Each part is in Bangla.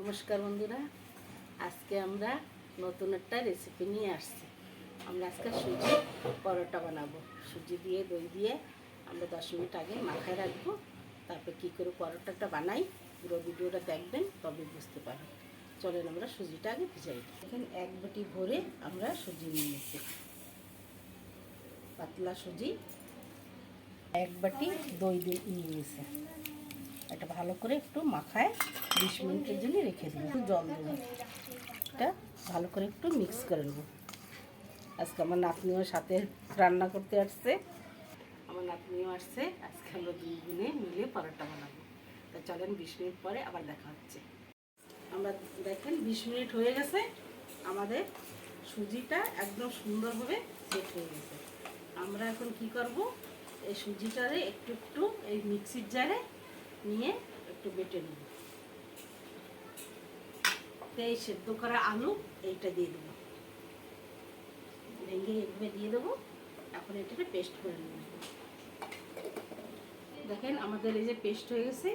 নমস্কার বন্ধুরা, আজকে আমরা নতুন একটা রেসিপি নিয়ে আসছি। আমরা আজকে সুজি পরোটা বানাবো। সুজি দিয়ে দই দিয়ে আমরা 10 মিনিট আগে মাখায় রাখবো। তারপর কী করে পরোটাটা বানাই পুরো ভিডিওটা দেখবেন, তবে বুঝতে পারবেন। চলেন আমরা সুজিটা আগে ভিজাই। এখানে এক বাটি ভরে আমরা সুজি নিয়ে নিচ্ছি, পাতলা সুজি। এক বাটি দই দিয়ে নিয়ে নিয়েছে। এটা ভালো করে একটু মাখায় 20 মিনিটের জন্য রেখে দিন। একটু জল দেবো, এটা ভালো করে একটু মিক্স করে নেব। আজকে আমার নাতনিও সাথে রান্না করতে আসছে, আজকে আমরা দুই বোনে মিলে পরোটা বানাবো। তা চলেন 20 মিনিট পরে আবার দেখা হচ্ছে। আমরা দেখেন 20 মিনিট হয়ে গেছে, আমাদের সুজিটা একদম সুন্দরভাবে সেট হয়ে গেছে। আমরা এখন কি করব, এই সুজিটারে একটু একটু এই মিক্সির জারে নিয়ে একটু বেটে নেব। এই সেদ্ধ করা আলু এইটা দিয়ে দেবো, ভেঙে এভাবে দিয়ে দেবো। এখন এটাকে পেস্ট করে নেব। দেখেন আমাদের এই যে পেস্ট হয়ে গেছে,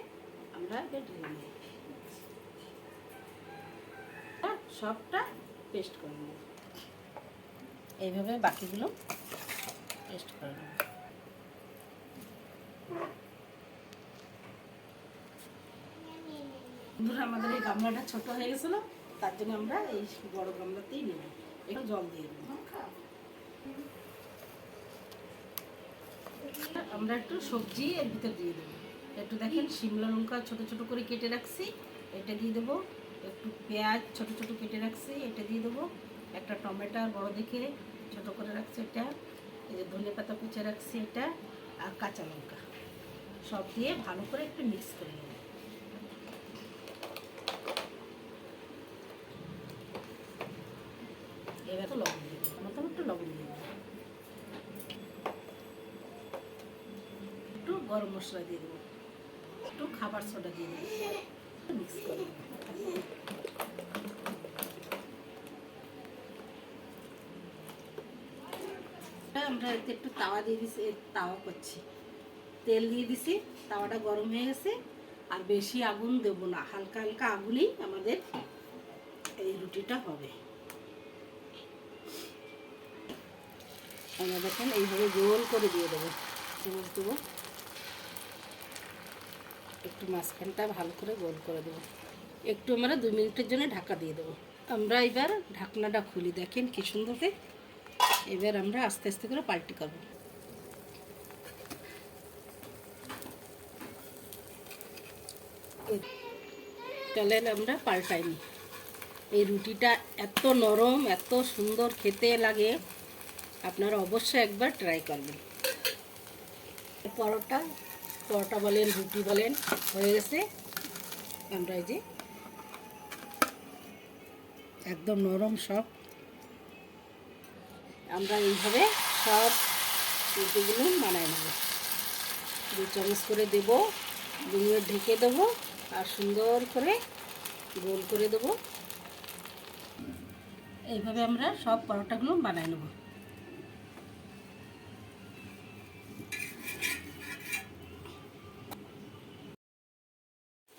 আমরা ঢেলে নেব। সবটা পেস্ট করে নেব, এইভাবে বাকিগুলো পেস্ট করে নেব। আমাদের এই গামলাটা ছোট হয়ে গেছিল, তার জন্য আমরা এই বড় গামলাতেই নেব। একটু জল দিয়ে দেব। আমরা একটু সবজি এর ভিতরে দিয়ে দেবো। একটু দেখেন শিমলা লঙ্কা ছোট ছোট করে কেটে রাখছি, এটা দিয়ে দেবো। একটু পেঁয়াজ ছোট ছোট কেটে রাখছি, এটা দিয়ে দেবো। একটা টমেটো বড় দেখে ছোট করে রাখছি, এটা। এই যে ধনে পাতা কুচে রাখছি, এটা। আর কাঁচা লঙ্কা সব দিয়ে ভালো করে একটু মিক্স করে নেব। এবার তো লবণ দিয়ে দেবো, আমার তো একটু লবণ দিয়ে দেবো। একটু গরম মশলা দিয়ে দেবো, একটু খাবার সোডা দিয়ে দেবো, মিক্স করে দেবো। আমরা এতে একটু তাওয়া দিয়ে দিছি, তাওয়া করছি, তেল দিয়ে দিছি। তাওয়াটা গরম হয়ে গেছে, আর বেশি আগুন দেবো না, হালকা হালকা আগুনেই আমাদের এই রুটিটা হবে। আমরা দেখেন এইভাবে গোল করে দিয়ে দেবো, দেবো। একটু মাঝখানটা ভালো করে গোল করে দেবো। একটু আমরা 2 মিনিটের জন্য ঢাকা দিয়ে দেবো। আমরা এবার ঢাকনাটা খুলি, দেখেন কি সুন্দর। এবার আমরা আস্তে আস্তে করে পাল্টি করবো। চলেন আমরা পাল্টাই নি। এই রুটিটা এত নরম, এত সুন্দর খেতে লাগে, আপনারা অবশ্যই একবার ট্রাই করবেন। পরোটা বলেন, রুটি বলেন, হয়ে গেছে। আমরা এই যে একদম নরম সব, আমরা এইভাবে সব রুটিগুলো বানাই নেব। 2 চামচ করে দেব, 2 মিনিট ঢেকে দেবো, আর সুন্দর করে গোল করে দেবো। এইভাবে আমরা সব পরোটাগুলো বানাই নেব।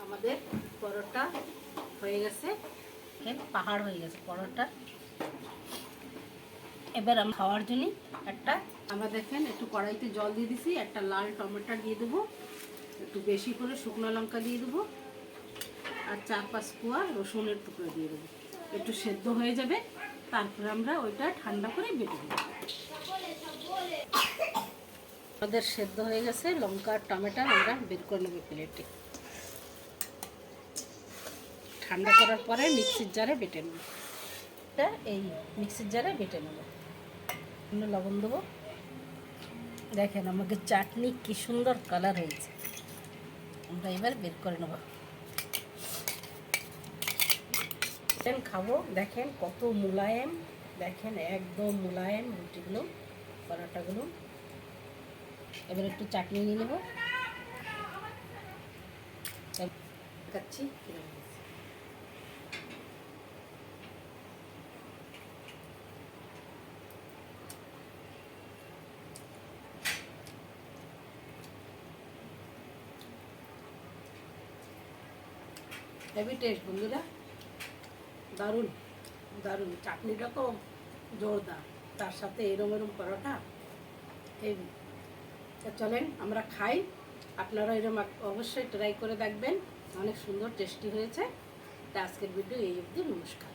আমাদের পরোটা হয়ে গেছে, পাহাড় হয়ে গেছে পরোটা। এবার আমরা খাওয়ার জন্য আমরা দেখেন একটু কড়াইতে জল দিয়ে দিছি, একটা লাল টমেটো দিয়ে দেবো, একটু বেশি করে শুকনো লঙ্কা দিয়ে দেবো, আর 4-5 কোয়া রসুনের টুকরো দিয়ে দেবো। একটু সেদ্ধ হয়ে যাবে, তারপরে আমরা ওইটা ঠান্ডা করে বেটে দেবো। আমাদের সেদ্ধ হয়ে গেছে লঙ্কা আর টমেটো, আমরা বের করে নেবো প্লেটে। ঠান্ডা করার পরে মিক্সির জারে বেটে নেব। এটা এই মিক্সির জারে বেটে নেব। লবণ দেবো। দেখেন আমাকে চাটনি কি সুন্দর কালার হয়েছে। আমরা এবার বের করে নেব, খাবো। দেখেন কত মোলায়েম, দেখেন একদম মোলায়েম রুটিগুলো, পরোটাগুলো। এবার একটু চাটনি নিয়ে নেব, দেখাচ্ছি কিরকম। হেভি টেস্ট বন্ধুরা। দারুণ দারুণ, চাটনিটা তো জোরদার, তার সাথে এরম এরম পরোটা হেভি। তা চলেন আমরা খাই, আপনারা এরম অবশ্যই ট্রাই করে দেখবেন, অনেক সুন্দর টেস্টি হয়েছে। তা আজকের ভিডিও এই অবধি, নমস্কার।